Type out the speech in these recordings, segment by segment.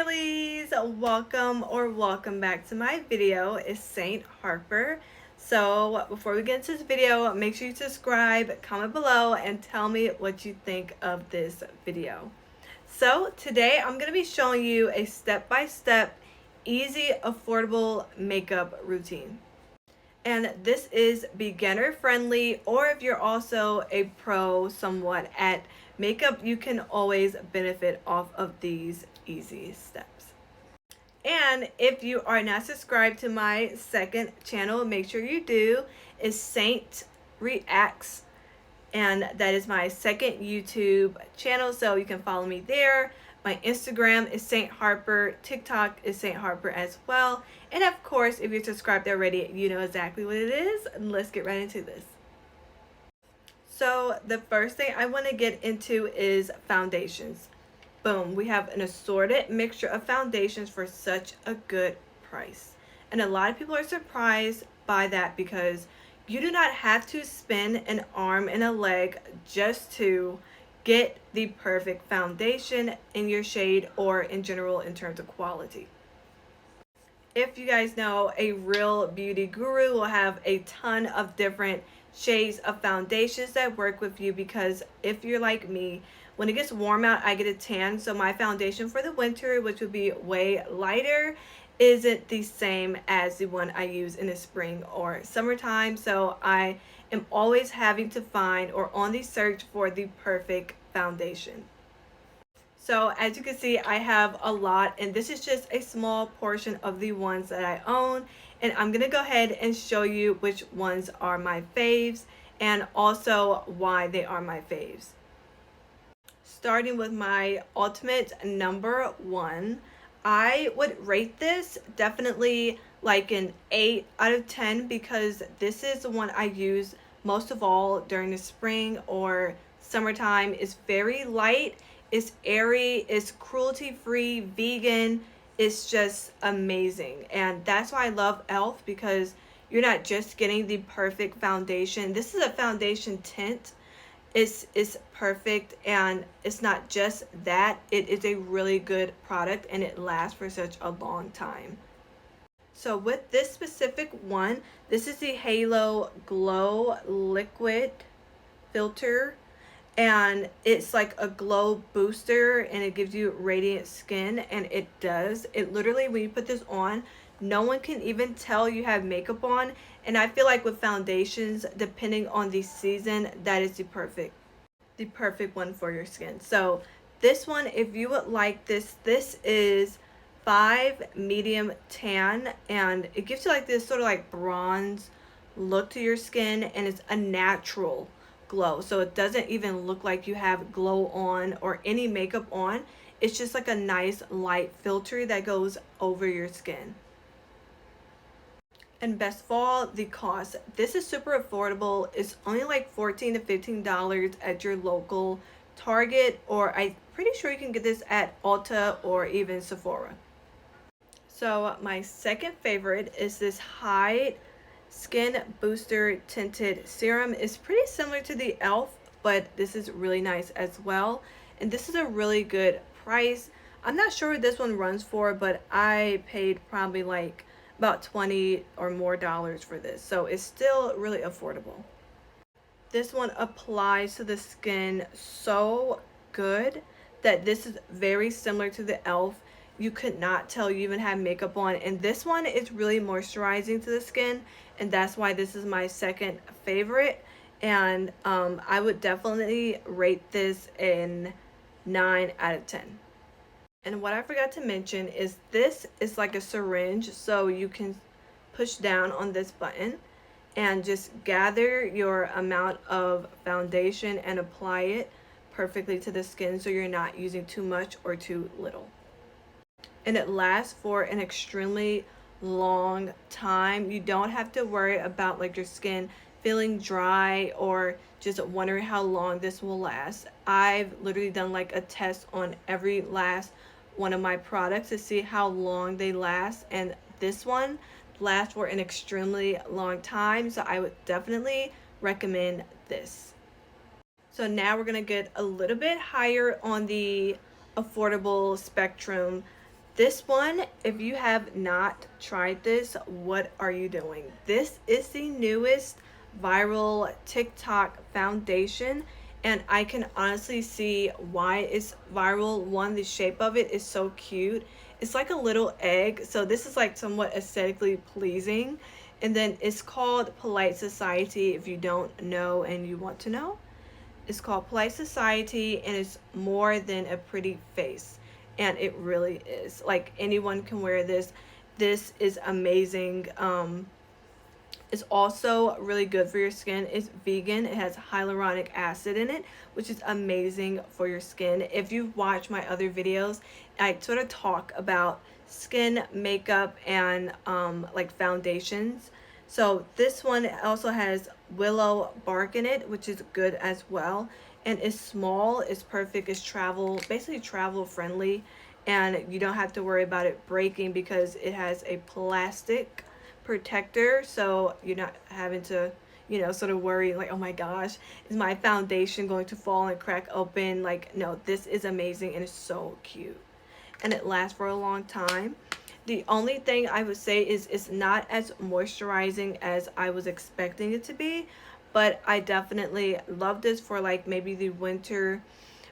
girlies, welcome back to my video. It's Saint Harper. So before we get into this video, make sure you subscribe, comment below, and tell me what you think of this video. So today I'm going to be showing you a step-by-step, easy, affordable makeup routine. And this is beginner friendly, or if you're also a pro somewhat at makeup, you can always benefit off of these easy steps. And if you are not subscribed to my second channel, make sure you do. It's Saint Reacts, and that is my second YouTube channel, so you can follow me there. My Instagram is Saint Harper, TikTok is Saint Harper as well, and of course, if you're subscribed already, you know exactly what it is. Let's get right into this. So the first thing I want to get into is foundations. Boom, we have an assorted mixture of foundations for such a good price. And a lot of people are surprised by that because you do not have to spend an arm and a leg just to get the perfect foundation in your shade or in general in terms of quality. If you guys know, a real beauty guru will have a ton of different shades of foundations that work with you, because if you're like me, when it gets warm out, I get a tan, so my foundation for the winter, which would be way lighter, isn't the same as the one I use in the spring or summertime. So I am always having to find or on the search for the perfect foundation. So as you can see, I have a lot, and this is just a small portion of the ones that I own, and I'm gonna go ahead and show you which ones are my faves and also why they are my faves. Starting with my ultimate number one, I would rate this definitely like an 8 out of 10 because this is the one I use most of all during the spring or summertime. It's very light, it's airy, it's cruelty-free, vegan. It's just amazing, and that's why I love e.l.f. because you're not just getting the perfect foundation. This is a foundation tint. It's perfect, and it's not just that, it is a really good product and it lasts for such a long time. So with this specific one, this is the Halo Glow Liquid Filter, and it's like a glow booster and it gives you radiant skin, and it does. It literally, when you put this on, no one can even tell you have makeup on. And I feel like with foundations, depending on the season, that is the perfect one for your skin. So this one, if you would like this is 5 medium tan, and it gives you like this sort of like bronze look to your skin, and it's a natural glow, so it doesn't even look like you have glow on or any makeup on. It's just like a nice light filter that goes over your skin. And best of all, the cost. This is super affordable. It's only like $14 to $15 at your local Target, or I'm pretty sure you can get this at Ulta or even Sephora. So my second favorite is this Hyde Skin Booster Tinted Serum. Is pretty similar to the e.l.f., but this is really nice as well, and this is a really good price. I'm not sure what this one runs for, but I paid probably like about $20 or more for this, so it's still really affordable. This one applies to the skin so good that this is very similar to the e.l.f. You could not tell you even have makeup on, and this one is really moisturizing to the skin, and that's why this is my second favorite. And I would definitely rate this in 9 out of 10. And what I forgot to mention is this is like a syringe, so you can push down on this button and just gather your amount of foundation and apply it perfectly to the skin, so you're not using too much or too little. And it lasts for an extremely long time. You don't have to worry about like your skin feeling dry or just wondering how long this will last. I've literally done like a test on every last one of my products to see how long they last, and this one lasts for an extremely long time, so I would definitely recommend this. So now we're gonna get a little bit higher on the affordable spectrum. This one, if you have not tried this, what are you doing? This is the newest viral TikTok foundation, and I can honestly see why it's viral. One, the shape of it is so cute. It's like a little egg, so this is like somewhat aesthetically pleasing. And then it's called Polite Society, if you don't know and you want to know. It's called Polite Society, and it's more than a pretty face. And it really is. Like, anyone can wear this. This is amazing. It's also really good for your skin. It's vegan. It has hyaluronic acid in it, which is amazing for your skin. If you've watched my other videos, I sort of talk about skin, makeup, and like foundations. So this one also has willow bark in it, which is good as well. And it's small, it's perfect, it's travel, basically travel friendly. And you don't have to worry about it breaking because it has a plastic protector, so you're not having to, sort of worry like, oh my gosh, is my foundation going to fall and crack open? Like, no, this is amazing and it's so cute. And it lasts for a long time. The only thing I would say is it's not as moisturizing as I was expecting it to be, but I definitely love this for like maybe the winter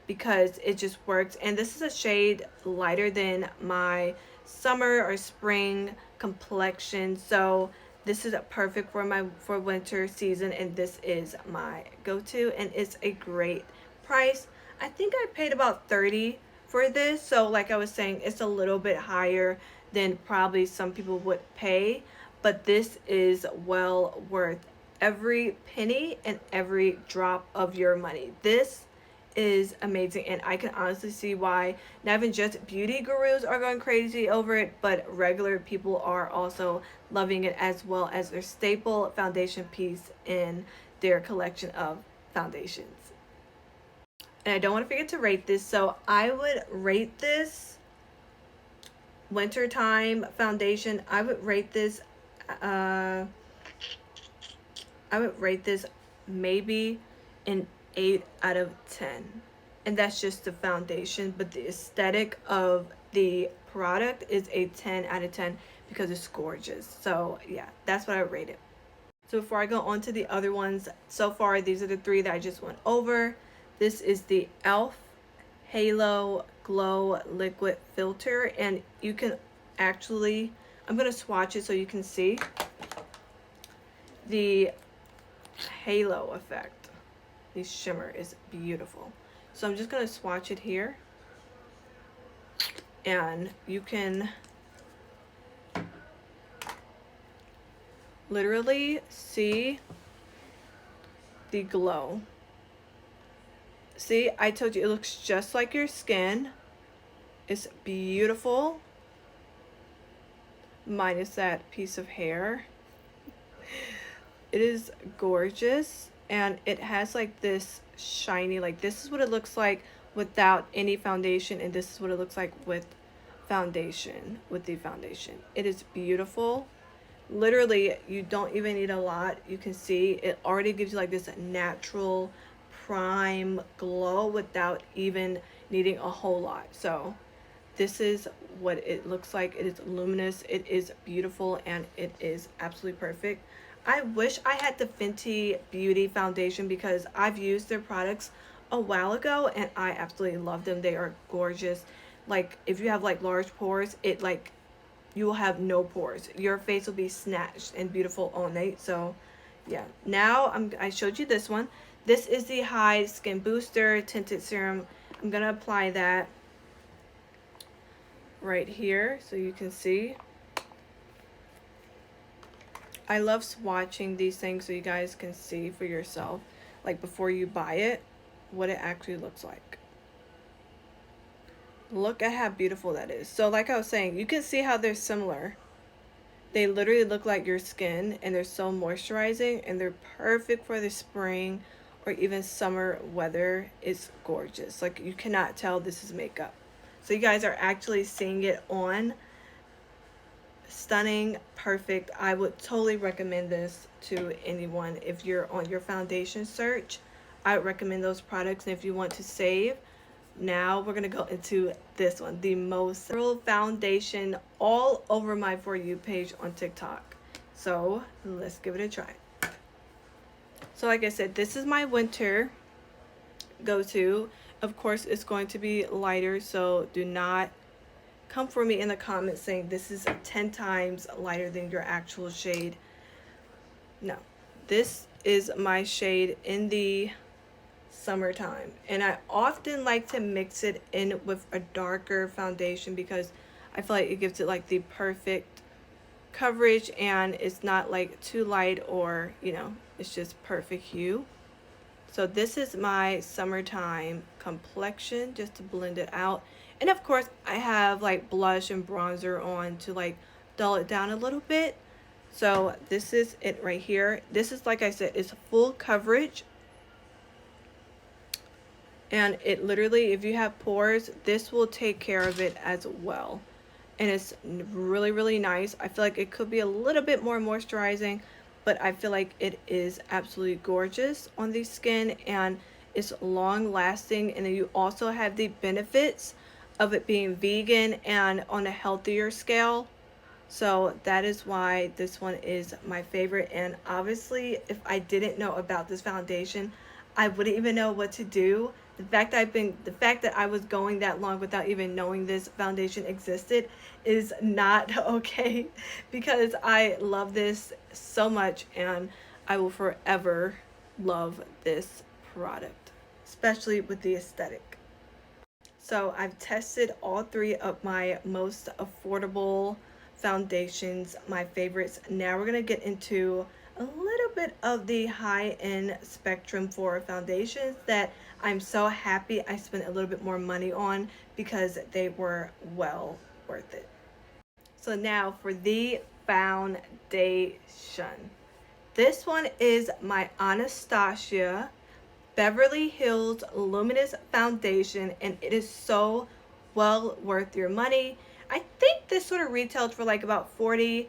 because it just works. And this is a shade lighter than my summer or spring complexion, so this is perfect for winter season, and this is my go-to, and it's a great price. I think I paid about 30 for this, so like I was saying, it's a little bit higher than probably some people would pay, but this is well worth every penny and every drop of your money. This is amazing, and I can honestly see why not even just beauty gurus are going crazy over it, but regular people are also loving it as well as their staple foundation piece in their collection of foundations. And I don't want to forget to rate this, so I would rate this wintertime foundation. I would rate this maybe an 8 out of 10, and that's just the foundation, but the aesthetic of the product is a 10 out of 10 because it's gorgeous. So yeah, that's what I rate it. So before I go on to the other ones, so far these are the three that I just went over. This is the e.l.f. Halo Glow Liquid Filter, and you can actually, I'm going to swatch it so you can see the halo effect. The shimmer is beautiful. So I'm just going to swatch it here, and you can literally see the glow. See, I told you it looks just like your skin. It's beautiful, minus that piece of hair. It is gorgeous, and it has like this shiny, like this is what it looks like without any foundation, and this is what it looks like with foundation, with the foundation. It is beautiful. Literally, you don't even need a lot. You can see it already gives you like this natural prime glow without even needing a whole lot. So this is what it looks like. It is luminous, it is beautiful, and it is absolutely perfect. I wish I had the Fenty Beauty foundation because I've used their products a while ago and I absolutely love them. They are gorgeous. Like, if you have like large pores, it like, you will have no pores. Your face will be snatched and beautiful all night. So yeah, now I showed you this one. This is the High Skin Booster Tinted Serum. I'm gonna apply that right here so you can see. I love swatching these things so you guys can see for yourself, like before you buy it, what it actually looks like. Look at how beautiful that is. So like I was saying, you can see how they're similar. They literally look like your skin, and they're so moisturizing, and they're perfect for the spring or even summer weather. It's gorgeous. Like, you cannot tell this is makeup. So you guys are actually seeing it on. Stunning, perfect. I would totally recommend this to anyone. If you're on your foundation search, I would recommend those products. And if you want to save now we're gonna go into this one, the most viral foundation all over my For You page on TikTok. So let's give it a try. So like I said, this is my winter go-to. Of course, it's going to be lighter, so do not come for me in the comments saying this is 10 times lighter than your actual shade. No, this is my shade in the summertime, and I often like to mix it in with a darker foundation because I feel like it gives it like the perfect coverage, and it's not like too light, or you know, it's just perfect hue. So this is my summertime complexion, just to blend it out. And of course I have like blush and bronzer on to like dull it down a little bit. So this is it right here. This is, like I said, it's full coverage. And it literally, if you have pores, this will take care of it as well. And it's really, really nice. I feel like it could be a little bit more moisturizing, but I feel like it is absolutely gorgeous on the skin, and it's long lasting. And then you also have the benefits of it being vegan and on a healthier scale. So that is why this one is my favorite. And obviously, if I didn't know about this foundation, I wouldn't even know what to do. The fact that I was going that long without even knowing this foundation existed is not okay, because I love this so much and I will forever love this product, especially with the aesthetic. So I've tested all three of my most affordable foundations, my favorites. Now we're gonna get into a little bit of the high-end spectrum for foundations that I'm so happy I spent a little bit more money on, because they were well worth it. So now for the foundation. This one is my Anastasia Beverly Hills Luminous Foundation, and it is so well worth your money. I think this sort of retails for like about $40,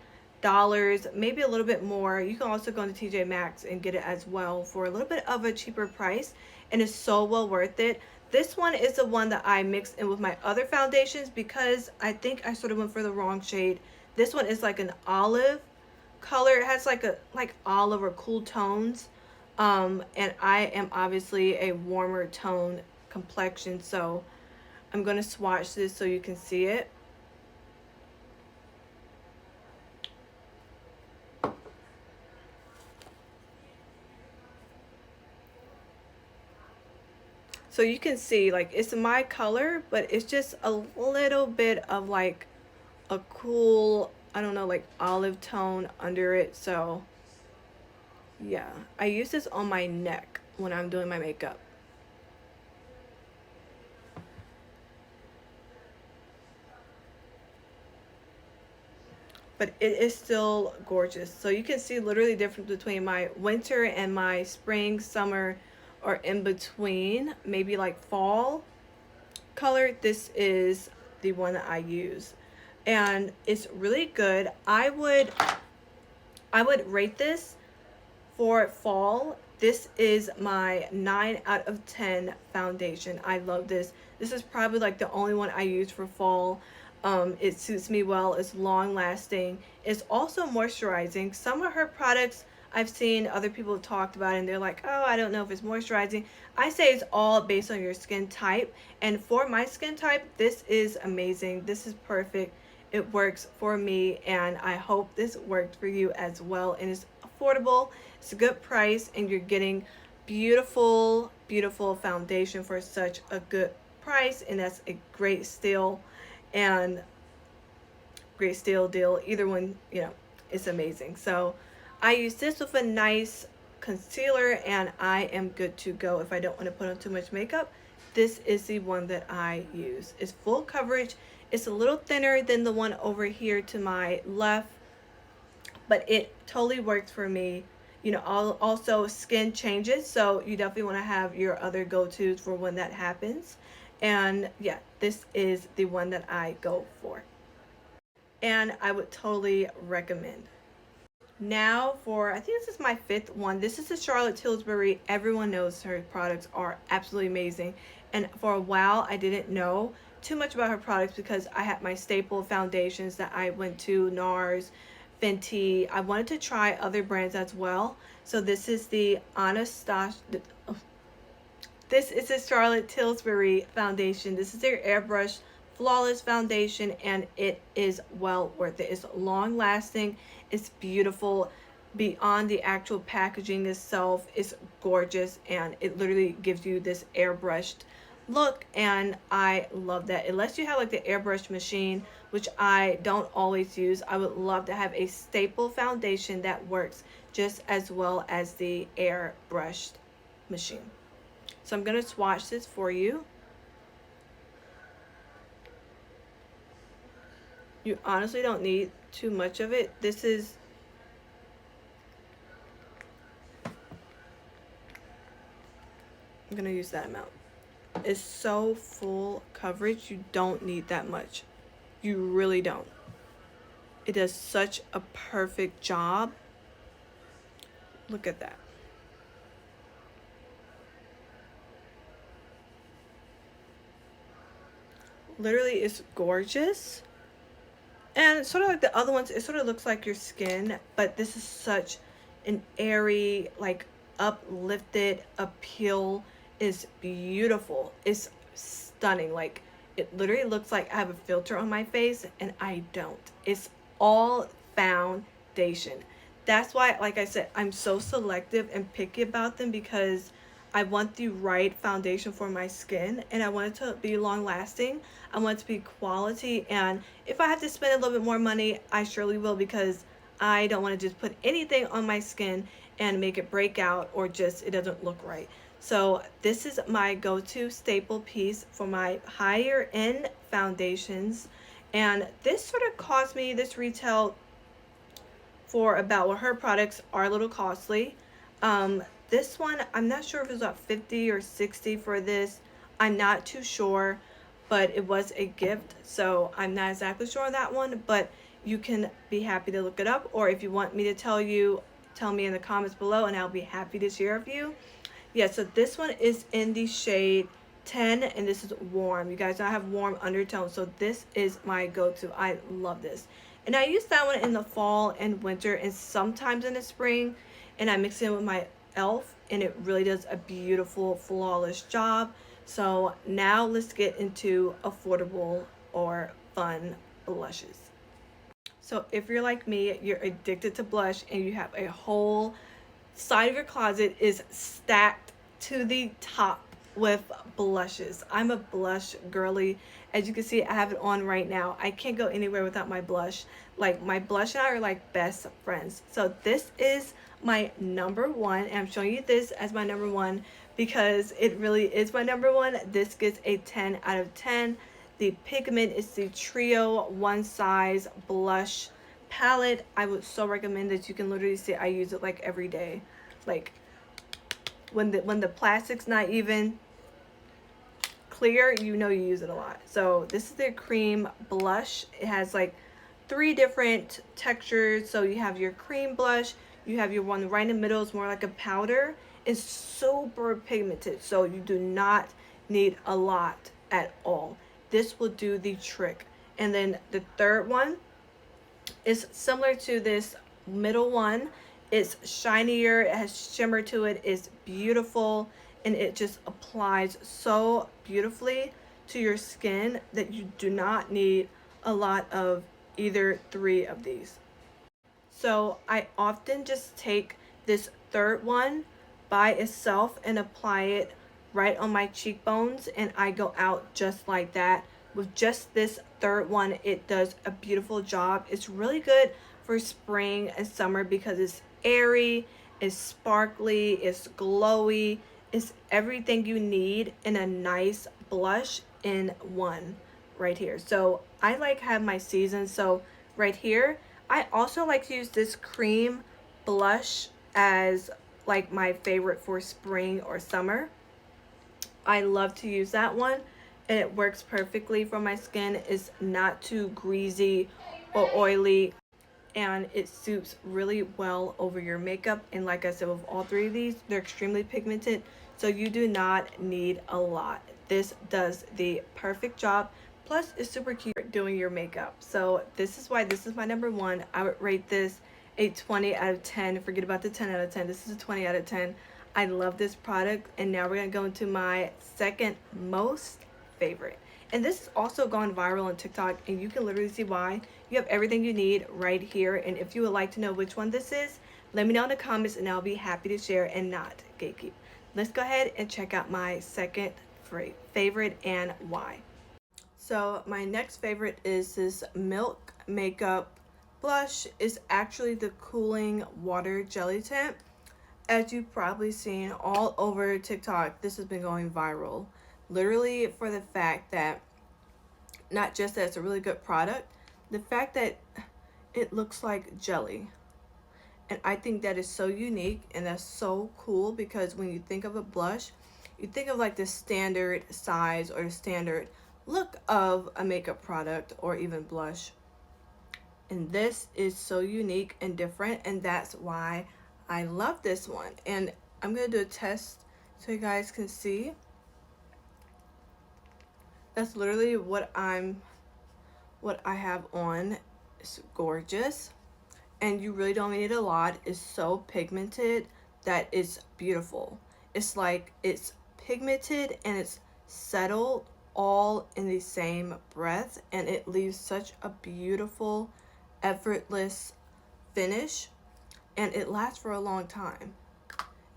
maybe a little bit more. You can also go into TJ Maxx and get it as well for a little bit of a cheaper price, and it's so well worth it. This one is the one that I mixed in with my other foundations because I think I sort of went for the wrong shade. This one is like an olive color. It has like olive or cool tones. And I am obviously a warmer tone complexion, so I'm going to swatch this so you can see it. So you can see like it's my color, but it's just a little bit of like a cool, I don't know, like olive tone under it. So yeah, I use this on my neck when I'm doing my makeup. But it is still gorgeous. So you can see literally the difference between my winter and my spring, summer, or in between, maybe like fall color. This is the one that I use, and it's really good. I would rate this for fall. This is my 9 out of 10 foundation. I love this. This is probably like the only one I use for fall. It suits me well. It's long lasting. It's also moisturizing. Some of her products I've seen other people have talked about, and they're like, oh, I don't know if it's moisturizing. I say it's all based on your skin type, and for my skin type, this is amazing. This is perfect. It works for me, and I hope this worked for you as well. And it's affordable, it's a good price, and you're getting beautiful, beautiful foundation for such a good price. And that's a great steal, and great steal deal. Either one, you know, it's amazing. So I use this with a nice concealer, and I am good to go. If I don't want to put on too much makeup, this is the one that I use. It's full coverage. It's a little thinner than the one over here to my left, but it totally works for me. You know, also skin changes, so you definitely want to have your other go-tos for when that happens. And yeah, this is the one that I go for, and I would totally recommend. Now for, I think this is my 5th one. This is the Charlotte Tilbury. Everyone knows her products are absolutely amazing, And for a while, I didn't know too much about her products because I had my staple foundations that I went to, NARS, Fenty. I wanted to try other brands as well. So this is the Anastasia, this is a Charlotte Tilbury foundation. This is their airbrush flawless foundation, and it is well worth it. It's long lasting, it's beautiful. Beyond the actual packaging itself, it's gorgeous, and it literally gives you this airbrushed look, and I love that. Unless you have like the airbrush machine, which I don't always use, I would love to have a staple foundation that works just as well as the airbrushed machine. So I'm going to swatch this for you. You honestly don't need too much of it. This is, I'm going to use that amount. It's so full coverage, you don't need that much. You really don't. It does such a perfect job. Look at that. Literally, it's gorgeous. And sort of like the other ones, it sort of looks like your skin, but this is such an airy, like uplifted appeal. Is beautiful. It's stunning. Like, it literally looks like I have a filter on my face, and I don't. It's all foundation. That's why, like I said, I'm so selective and picky about them, because I want the right foundation for my skin, and I want it to be long lasting. I want it to be quality, and if I have to spend a little bit more money, I surely will, because I don't want to just put anything on my skin and make it break out, or just it doesn't look right. So this is my go-to staple piece for my higher end foundations, and this sort of cost me, this retail for about, well, her products are a little costly. This one, I'm not sure if it was about 50 or 60 for this. I'm not too sure, but it was a gift, so I'm not exactly sure on that one, but you can be happy to look it up, or if you want me to tell you, tell me in the comments below, and I'll be happy to share with you. Yeah, so this one is in the shade 10, and this is warm. You guys know I have warm undertones, so this is my go-to. I love this. And I use that one in the fall and winter, and sometimes in the spring, and I mix it in with my e.l.f., and it really does a beautiful, flawless job. So now let's get into affordable or fun blushes. So if you're like me, you're addicted to blush, and you have a whole side of your closet is stacked to the top with blushes. I'm a blush girly. As you can see, I have it on right now. I can't go anywhere without my blush. Like, my blush and I are like best friends. So this is my number one, and I'm showing you this as my number one because it really is my number one. This gets a 10 out of 10. The pigment is the Trio One Size Blush palette. I would so recommend that. You can literally see I use it like every day. Like, when the plastic's not even clear, you know you use it a lot. So this is their cream blush. It has like 3 different textures. So you have your cream blush, you have your one right in the middle, it's more like a powder. It's super pigmented, so you do not need a lot at all. This will do the trick. And then the third one is similar to this middle one. It's shinier, it has shimmer to it, it's beautiful, and it just applies so beautifully to your skin that you do not need a lot of either 3 of these. So I often just take this third one by itself and apply it right on my cheekbones, and I go out just like that. With just this third one, it does a beautiful job. It's really good for spring and summer because it's airy, it's sparkly, it's glowy, it's everything you need in a nice blush in one right here. So I like have my seasons. So right here, I also like to use this cream blush as like my favorite for spring or summer. I love to use that one, and it works perfectly for my skin. It's not too greasy or oily, and it suits really well over your makeup. And like I said, with all 3 of these, they're extremely pigmented, so you do not need a lot. this does the perfect job. Plus, it's super cute doing your makeup. So this is why this is my number one. I would rate this a 20 out of 10. Forget about the 10 out of 10. This is a 20 out of 10. I love this product. And now we're going to go into my second most favorite. And this has also gone viral on TikTok, and you can literally see why. You have everything you need right here. And if you would like to know which one this is, let me know in the comments and I'll be happy to share and not gatekeep. Let's go ahead and check out my second favorite and why. So my next favorite is this Milk Makeup blush. Is actually the cooling water jelly tint. As you've probably seen all over TikTok, this has been going viral. Literally for the fact that not just that it's a really good product, the fact that it looks like jelly. And I think that is so unique and that's so cool, because when you think of a blush, you think of like the standard size or the standard look of a makeup product or even blush. And this is so unique and different, and that's why I love this one. And I'm going to do a test so you guys can see. That's literally what I have on. It's gorgeous. And you really don't need a lot. It's so pigmented that it's beautiful. It's like it's pigmented and it's settled all in the same breath, and it leaves such a beautiful, effortless finish, and it lasts for a long time.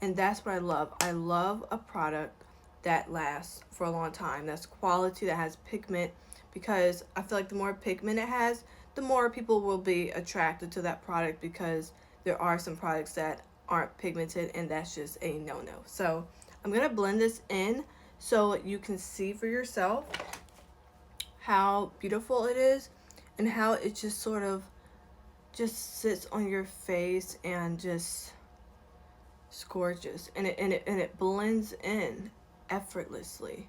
And that's what I love. I love a product that lasts for a long time, that's quality, that has pigment, because I feel like the more pigment it has, the more people will be attracted to that product, because there are some products that aren't pigmented and that's just a no-no. So I'm gonna blend this in so you can see for yourself how beautiful it is and how it just sort of just sits on your face and just it's gorgeous, and it blends in effortlessly.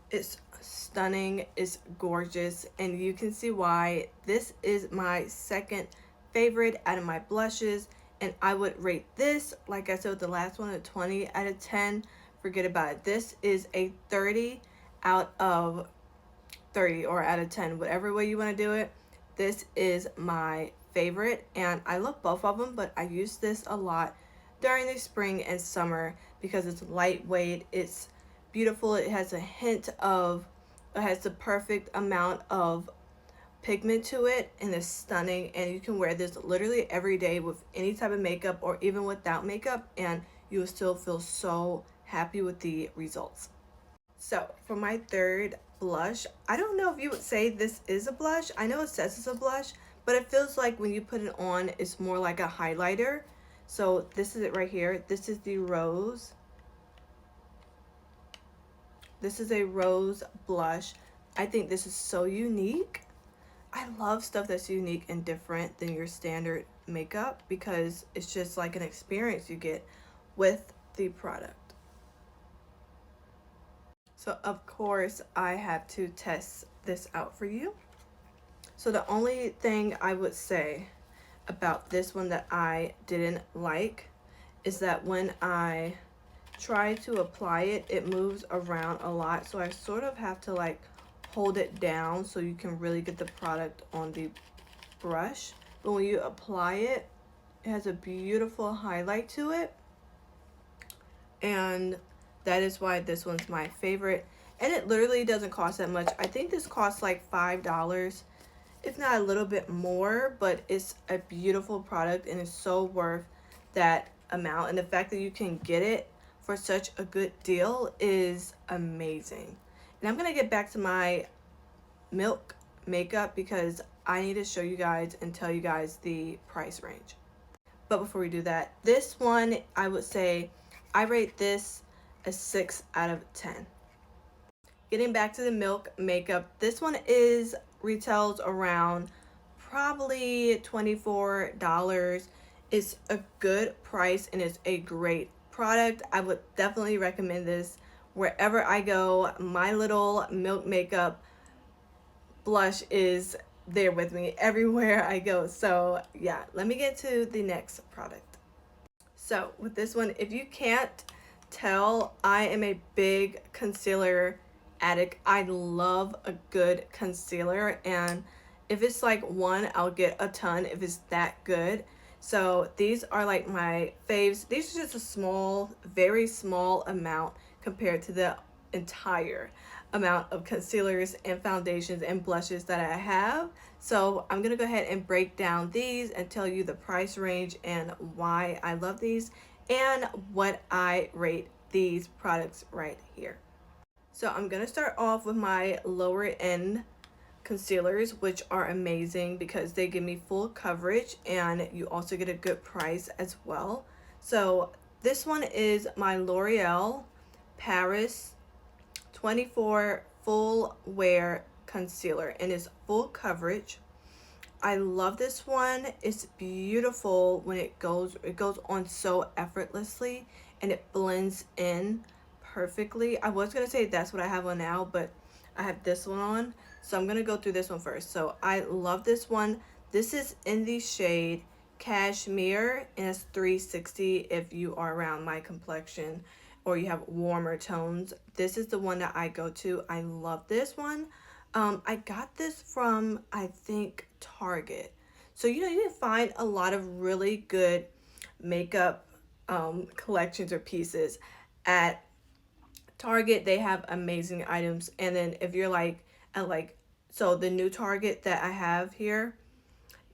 It's stunning, it's gorgeous, and you can see why this is my second favorite out of my blushes. And I would rate this, like I said with the last one, a 20 out of 10. Forget about it. This is a 30 out of 30 or out of 10, whatever way you want to do it. This is my favorite, and I love both of them, but I use this a lot during the spring and summer because it's lightweight, it's beautiful, it has a hint of, it has the perfect amount of pigment to it, and it's stunning. And you can wear this literally every day with any type of makeup or even without makeup, and you will still feel so happy with the results. So for my third blush, I don't know if you would say this is a blush. I know it says it's a blush, but it feels like when you put it on, it's more like a highlighter. So this is it right here. This is the Rose. This is a rose blush. I think this is so unique. I love stuff that's unique and different than your standard makeup, because it's just like an experience you get with the product. So of course I have to test this out for you. So the only thing I would say about this one that I didn't like is that when I try to apply it, it moves around a lot. So I sort of have to like hold it down so you can really get the product on the brush. But when you apply it, it has a beautiful highlight to it. And that is why this one's my favorite. And it literally doesn't cost that much. I think this costs like $5, if not a little bit more, but it's a beautiful product and it's so worth that amount. And the fact that you can get it for such a good deal is amazing. And I'm gonna get back to my Milk makeup because I need to show you guys and tell you guys the price range. But before we do that, this one, I would say I rate this a 6 out of 10. Getting back to the Milk makeup, this one retails around probably $24. It's a good price and it's a great product. I would definitely recommend this wherever I go. My little Milk makeup blush is there with me everywhere I go. So yeah, let me get to the next product. So with this one, if you can't tell, I am a big concealer addict. I love a good concealer, and if it's like one, I'll get a ton if it's that good. So these are like my faves. These are just a small, very small amount compared to the entire amount of concealers and foundations and blushes that I have. So I'm gonna go ahead and break down these and tell you the price range and why I love these and what I rate these products right here. So I'm gonna start off with my lower end concealers, which are amazing because they give me full coverage and you also get a good price as well. So this one is my L'Oreal Paris 24 Full Wear Concealer, and it's full coverage. I love this one. It's beautiful when it goes on so effortlessly and it blends in perfectly. I was gonna say that's what I have on now, but I have this one on. So I'm gonna go through this one first. So I love this one. This is in the shade Cashmere, and it's 360 if you are around my complexion or you have warmer tones. This is the one that I go to. I love this one. I got this from, I think, Target. So, you know, you can find a lot of really good makeup collections or pieces at Target. They have amazing items. And then if you're like, at like, so the new Target that I have here,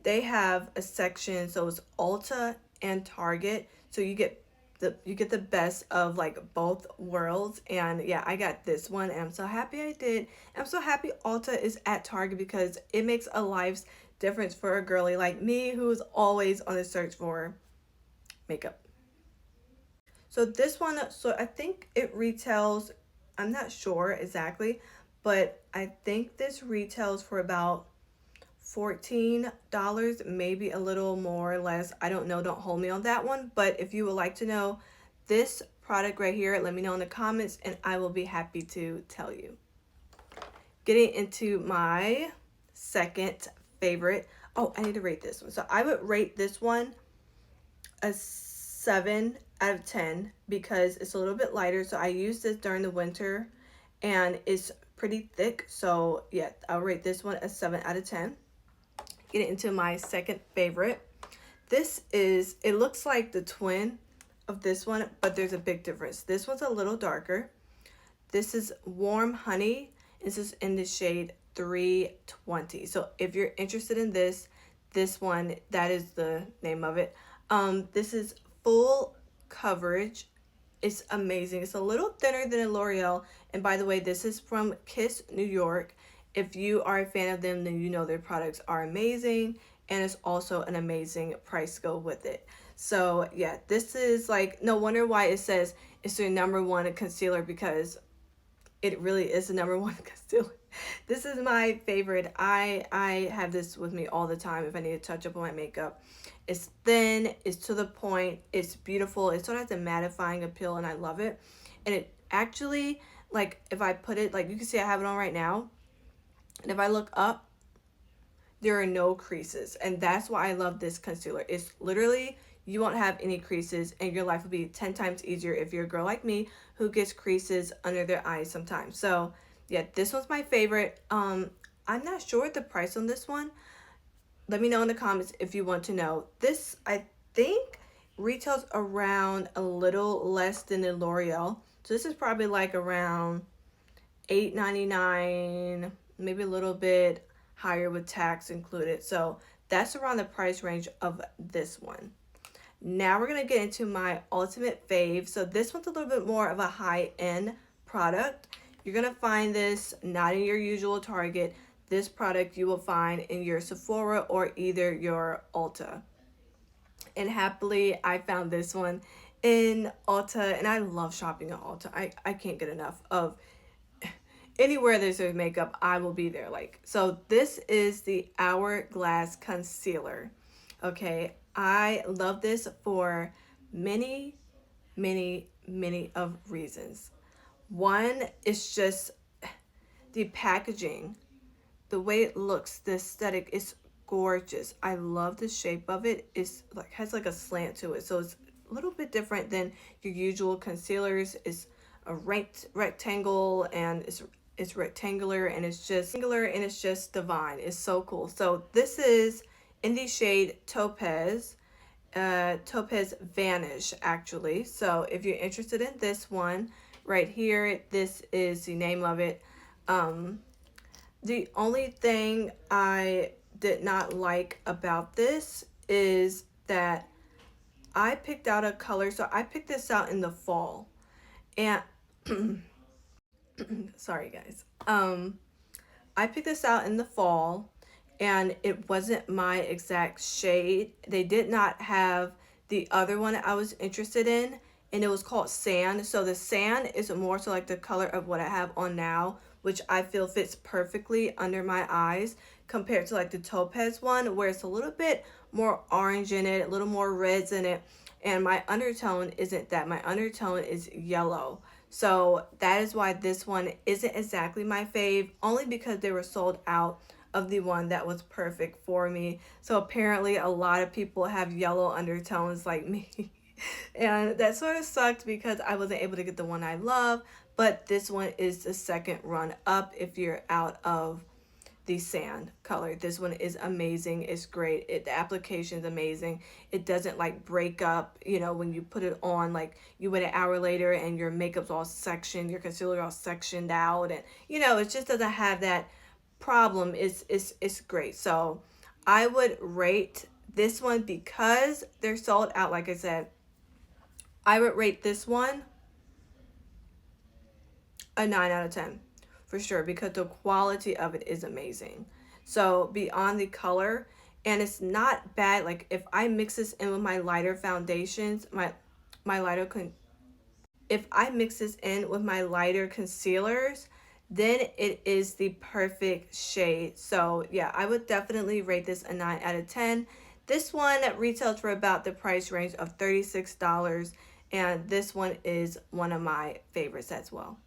they have a section, so it's Ulta and Target, so you get the best of like both worlds. And yeah, I got this one and I'm so happy I did. I'm so happy Ulta is at Target because it makes a life's difference for a girly like me who's always on the search for makeup. So this one, so I think it retails, I'm not sure exactly, but I think this retails for about $14, maybe a little more or less. I don't know, don't hold me on that one. But if you would like to know this product right here, let me know in the comments and I will be happy to tell you. Getting into my second favorite. Oh, I need to rate this one. So I would rate this one a 7 out of 10 because it's a little bit lighter. So I use this during the winter and it's pretty thick. So yeah, I'll rate this one a 7 out of 10. Get into my second favorite. This is, it looks like the twin of this one, but there's a big difference. This one's a little darker. This is Warm Honey. This is in the shade 320. So if you're interested in this one, that is the name of it. This is full coverage. It's amazing. It's a little thinner than a L'Oreal. And by the way, this is from Kiss New York. If you are a fan of them, then you know their products are amazing. And it's also an amazing price go with it. So yeah, this is like, no wonder why it says it's their #1 concealer, because it really is the #1 concealer. This is my favorite. I have this with me all the time if I need to touch up on my makeup. It's thin, it's to the point, it's beautiful. It sort of has a mattifying appeal and I love it. And it actually, like if I put it, like you can see I have it on right now. And if I look up, there are no creases. And that's why I love this concealer. It's literally, you won't have any creases and your life will be 10 times easier if you're a girl like me who gets creases under their eyes sometimes. So yeah, this one's my favorite. I'm not sure the price on this one. Let me know in the comments if you want to know. This, I think, retails around a little less than the L'Oreal. So this is probably like around $8.99, maybe a little bit higher with tax included. So that's around the price range of this one. Now we're gonna get into my ultimate fave. So this one's a little bit more of a high-end product. You're gonna find this not in your usual Target. This product you will find in your Sephora or either your Ulta. And happily, I found this one in Ulta, and I love shopping at Ulta. I can't get enough of anywhere there's a makeup, I will be there. Like, so this is the Hourglass Concealer. Okay, I love this for many, many, many of reasons. One is just the packaging, the way it looks, the aesthetic is gorgeous. I love the shape of it. It's like has like a slant to it, so it's a little bit different than your usual concealers. It's a rectangle, and it's rectangular, and it's just divine. It's so cool. So this is in the shade Topaz, Topaz Vanish, actually. So if you're interested in this one right here, this is the name of it. The only thing I did not like about this is that I picked out a color. So I picked this out in the fall, and sorry guys. I picked this out in the fall, and it wasn't my exact shade. They did not have the other one I was interested in, and it was called Sand. So the Sand is more so like the color of what I have on now, which I feel fits perfectly under my eyes, compared to like the Topaz one, where it's a little bit more orange in it, a little more reds in it, and my undertone isn't that. My undertone is yellow. So that is why this one isn't exactly my fave, only because they were sold out of the one that was perfect for me. So apparently a lot of people have yellow undertones like me. And that sort of sucked because I wasn't able to get the one I love, but this one is the second run up if you're out of the sand color. This one is amazing. It's great. The application is amazing. It doesn't like break up, you know, when you put it on, like you wait an hour later and your makeup's all sectioned, your concealer all sectioned out, and you know, it just doesn't have that problem. It's great. So I would rate this one, because they're sold out, like I said, I would rate this one a 9 out of 10 for sure, because the quality of it is amazing. So beyond the color, and it's not bad. Like if I mix this in with my lighter foundations, my lighter if I mix this in with my lighter concealers, then it is the perfect shade. So yeah, I would definitely rate this a 9 out of 10. This one retails for about the price range of $36, and this one is one of my favorites as well.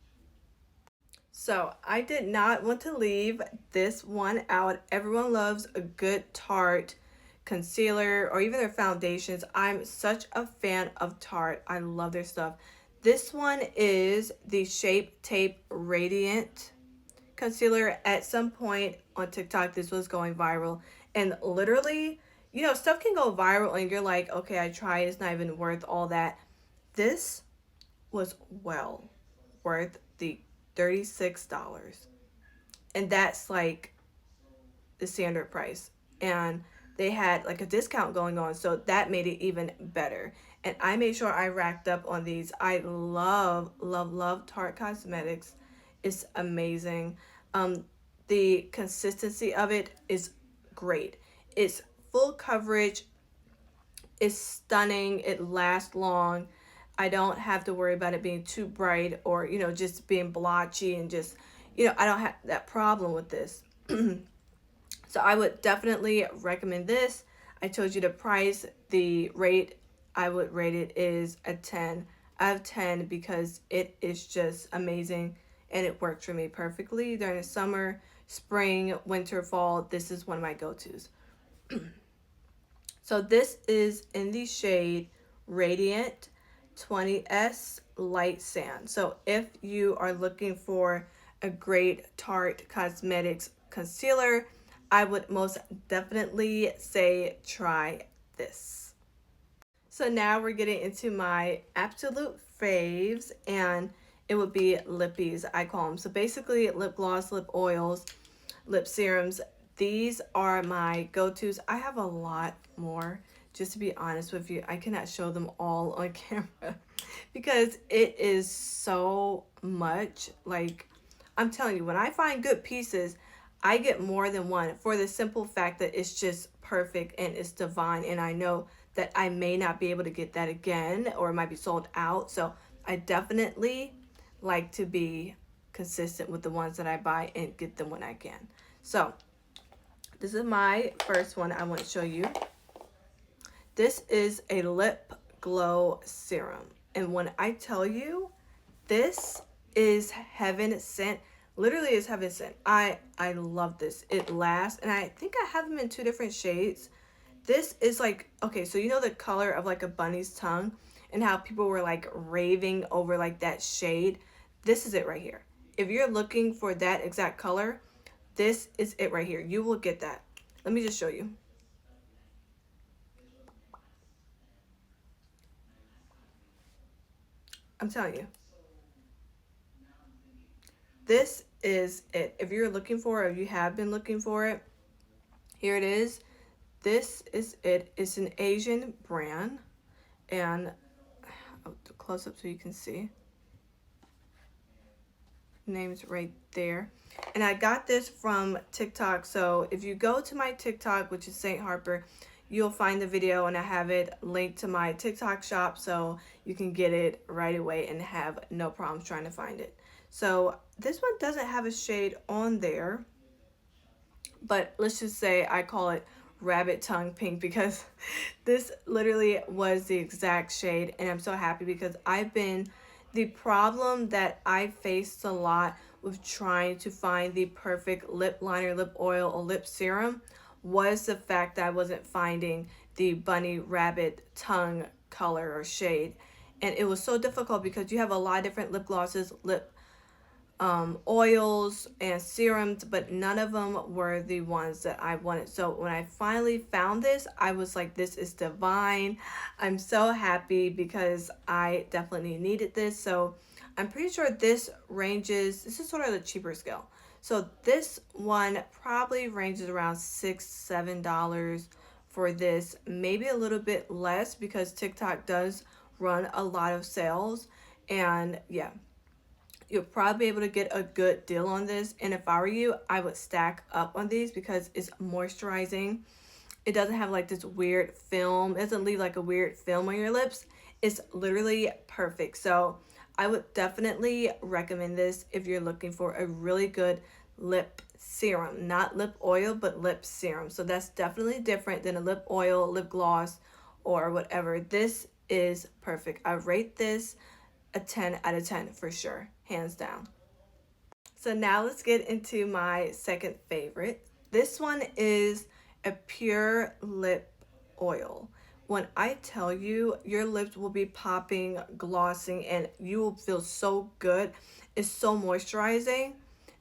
So I did not want to leave this one out. Everyone loves a good Tarte concealer or even their foundations. I'm such a fan of Tarte. I love their stuff. This one is the Shape Tape Radiant concealer. At some point on TikTok, this was going viral, and literally, you know, stuff can go viral and you're like, okay, I tried, it's not even worth all that. This was well worth the $36, and that's like the standard price, and they had like a discount going on, so that made it even better. And I made sure I racked up on these. I love Tarte Cosmetics. It's amazing. The consistency of it is great. It's full coverage. It's stunning. It lasts long. I don't have to worry about it being too bright or, you know, just being blotchy, and just, you know, I don't have that problem with this. So I would definitely recommend this. I told you the price. The rate I would rate it is a 10 out of 10, because it is just amazing, and it worked for me perfectly during the summer, spring, winter, fall. This is one of my go-tos. So this is in the shade Radiant 20S Light Sand. So if you are looking for a great Tarte Cosmetics concealer, I would most definitely say try this. So now we're getting into my absolute faves, and it would be lippies, I call them. So basically lip gloss, lip oils, lip serums. These are my go-tos. I have a lot more, just to be honest with you. I cannot show them all on camera because it is so much. Like, I'm telling you, when I find good pieces, I get more than one, for the simple fact that it's just perfect and it's divine, and I know that I may not be able to get that again, or it might be sold out. So I definitely like to be consistent with the ones that I buy and get them when I can. So this is my first one I want to show you. This is a lip glow serum, and when I tell you, this is heaven sent. Literally is heaven sent. I love this. It lasts, and I think I have them in 2 different shades. This is like, okay, so you know the color of like a bunny's tongue and how people were like raving over like that shade? This is it right here. If you're looking for that exact color, this is it right here. You will get that. Let me just show you. I'm telling you. This is it. If you're looking for it, if you have been looking for it, here it is. This is it. It's an Asian brand. And I'll do close up so you can see. Name's right there. And I got this from TikTok. So if you go to my TikTok, which is St. Harper, you'll find the video, and I have it linked to my TikTok shop so you can get it right away and have no problems trying to find it. So this one doesn't have a shade on there, but let's just say I call it rabbit tongue pink because this literally was the exact shade, and I'm so happy because the problem that I faced a lot with trying to find the perfect lip liner, lip oil, or lip serum was the fact that I wasn't finding the bunny rabbit tongue color or shade. And it was so difficult because you have a lot of different lip glosses, lip oils and serums, but none of them were the ones that I wanted. So when I finally found this, I was like, this is divine. I'm so happy because I definitely needed this. So I'm pretty sure this is sort of the cheaper scale. So this one probably ranges around $6-7 for this, maybe a little bit less because TikTok does run a lot of sales. And yeah, you'll probably be able to get a good deal on this. And if I were you, I would stack up on these because it's moisturizing. It doesn't have like this weird film. It doesn't leave like a weird film on your lips. It's literally perfect. So I would definitely recommend this if you're looking for a really good lip serum. Not lip oil, but lip serum. So that's definitely different than a lip oil, lip gloss, or whatever. This is perfect. I rate this a 10 out of 10 for sure, hands down. So now let's get into my second favorite. This one is a pure lip oil. When I tell you, your lips will be popping, glossing, and you will feel so good. It's so moisturizing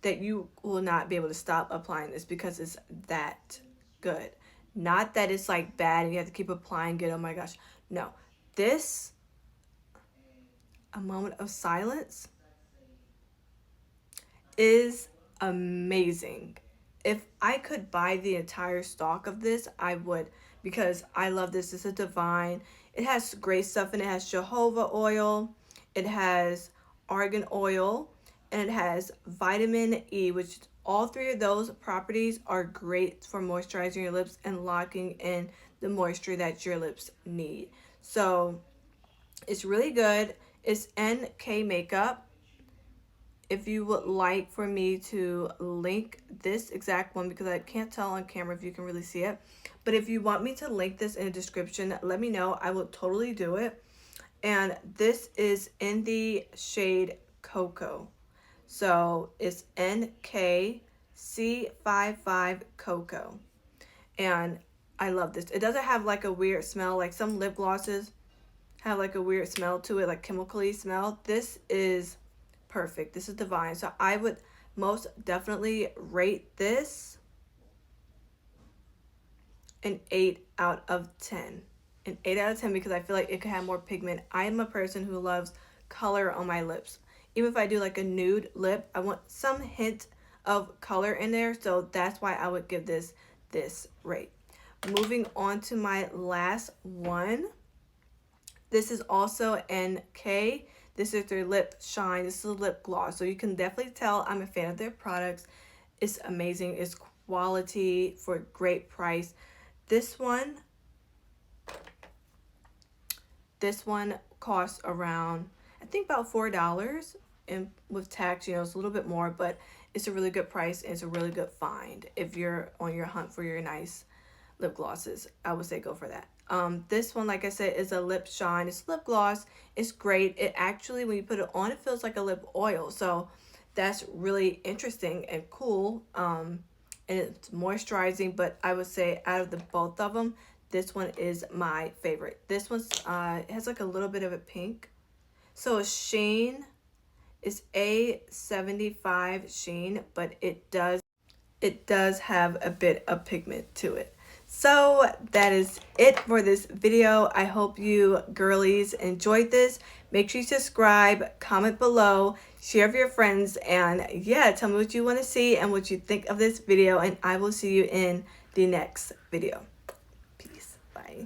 that you will not be able to stop applying this because it's that good. Not that it's like bad and you have to keep applying it. Oh my gosh. No. This, a moment of silence, is amazing. If I could buy the entire stock of this, I would, because I love this. It's a divine. It has great stuff in it. It has jojoba oil, it has argan oil, and it has vitamin E, which all three of those properties are great for moisturizing your lips and locking in the moisture that your lips need. So it's really good. It's NK makeup. If you would like for me to link this exact one, because I can't tell on camera if you can really see it, but if you want me to link this in the description, let me know. I will totally do it. And this is in the shade Cocoa. So it's NKC55 Cocoa. And I love this. It doesn't have like a weird smell like some lip glosses have like a weird smell to it, like chemically smell. This is perfect. This is divine. So I would most definitely rate this an 8 out of 10. An 8 out of 10 because I feel like it could have more pigment. I am a person who loves color on my lips. Even if I do like a nude lip, I want some hint of color in there. So that's why I would give this rate. Moving on to my last one. This is also NK. This is their lip shine. This is a lip gloss. So you can definitely tell I'm a fan of their products. It's amazing. It's quality for a great price. This one costs around, I think about $4, and with tax, you know, it's a little bit more, but it's a really good price and it's a really good find. If you're on your hunt for your nice lip glosses, I would say go for that. This one, like I said, is a lip shine. It's lip gloss. It's great. It actually, when you put it on, it feels like a lip oil. So that's really interesting and cool. And it's moisturizing, but I would say out of the both of them, this one is my favorite. This one's it has like a little bit of a pink. So a sheen is A75 sheen, but it does have a bit of pigment to it. So that is it for this video. I hope you girlies enjoyed this. Make sure you subscribe, comment below, share with your friends, and yeah, tell me what you want to see and what you think of this video, and I will see you in the next video. Peace. Bye.